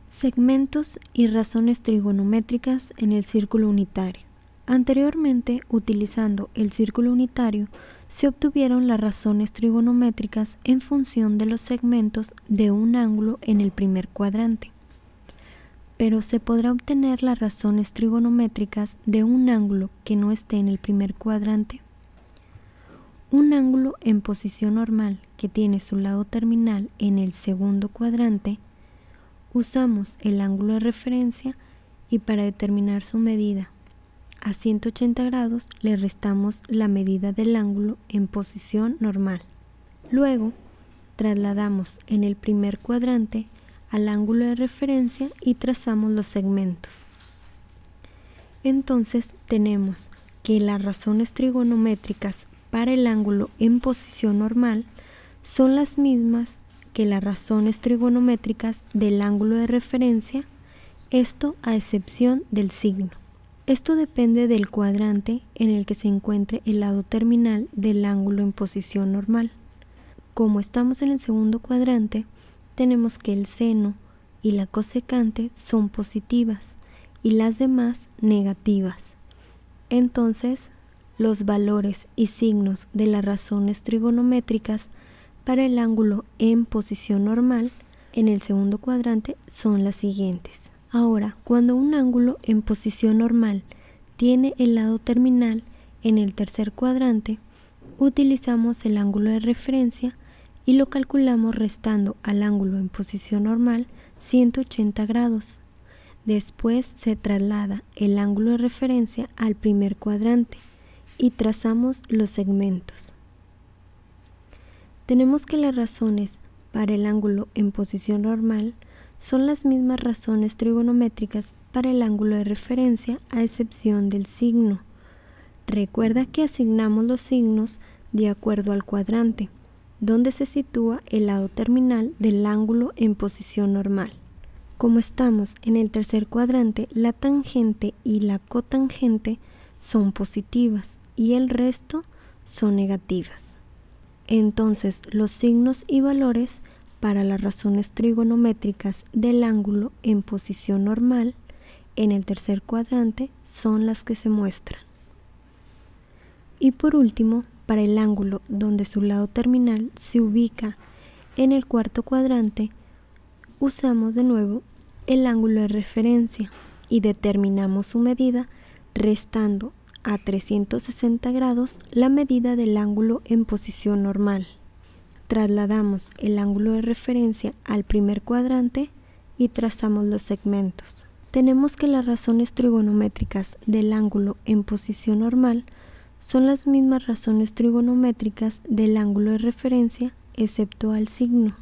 Segmentos y razones trigonométricas en el círculo unitario. Anteriormente, utilizando el círculo unitario, se obtuvieron las razones trigonométricas en función de los segmentos de un ángulo en el primer cuadrante. Pero se podrá obtener las razones trigonométricas de un ángulo que no esté en el primer cuadrante. Un ángulo en posición normal que tiene su lado terminal en el segundo cuadrante, usamos el ángulo de referencia y para determinar su medida a 180 grados le restamos la medida del ángulo en posición normal. Luego, trasladamos en el primer cuadrante al ángulo de referencia y trazamos los segmentos. Entonces tenemos que las razones trigonométricas para el ángulo en posición normal son las mismas que las razones trigonométricas del ángulo de referencia, esto a excepción del signo. Esto depende del cuadrante en el que se encuentre el lado terminal del ángulo en posición normal. Como estamos en el segundo cuadrante, tenemos que el seno y la cosecante son positivas y las demás negativas. Entonces, los valores y signos de las razones trigonométricas para el ángulo en posición normal en el segundo cuadrante son las siguientes. Ahora, cuando un ángulo en posición normal tiene el lado terminal en el tercer cuadrante, utilizamos el ángulo de referencia y lo calculamos restando al ángulo en posición normal 180 grados. Después se traslada el ángulo de referencia al primer cuadrante y trazamos los segmentos. Tenemos que las razones para el ángulo en posición normal son las mismas razones trigonométricas para el ángulo de referencia a excepción del signo. Recuerda que asignamos los signos de acuerdo al cuadrante, donde se sitúa el lado terminal del ángulo en posición normal. Como estamos en el tercer cuadrante, la tangente y la cotangente son positivas y el resto son negativas. Entonces, los signos y valores para las razones trigonométricas del ángulo en posición normal en el tercer cuadrante son las que se muestran. Y por último, para el ángulo donde su lado terminal se ubica en el cuarto cuadrante, usamos de nuevo el ángulo de referencia y determinamos su medida restando a 360 grados la medida del ángulo en posición normal. Trasladamos el ángulo de referencia al primer cuadrante y trazamos los segmentos. Tenemos que las razones trigonométricas del ángulo en posición normal son las mismas razones trigonométricas del ángulo de referencia excepto al signo.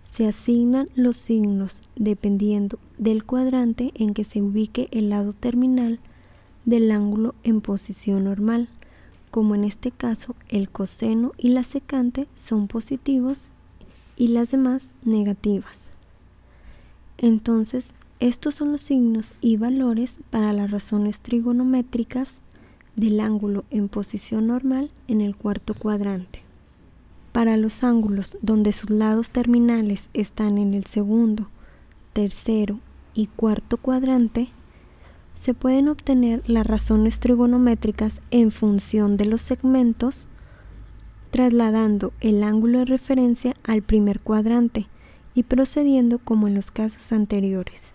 Se asignan los signos dependiendo del cuadrante en que se ubique el lado terminal del ángulo en posición normal, como en este caso el coseno y la secante son positivos y las demás negativas. Entonces, estos son los signos y valores para las razones trigonométricas del ángulo en posición normal en el cuarto cuadrante. Para los ángulos donde sus lados terminales están en el segundo, tercero y cuarto cuadrante, se pueden obtener las razones trigonométricas en función de los segmentos, trasladando el ángulo de referencia al primer cuadrante y procediendo como en los casos anteriores.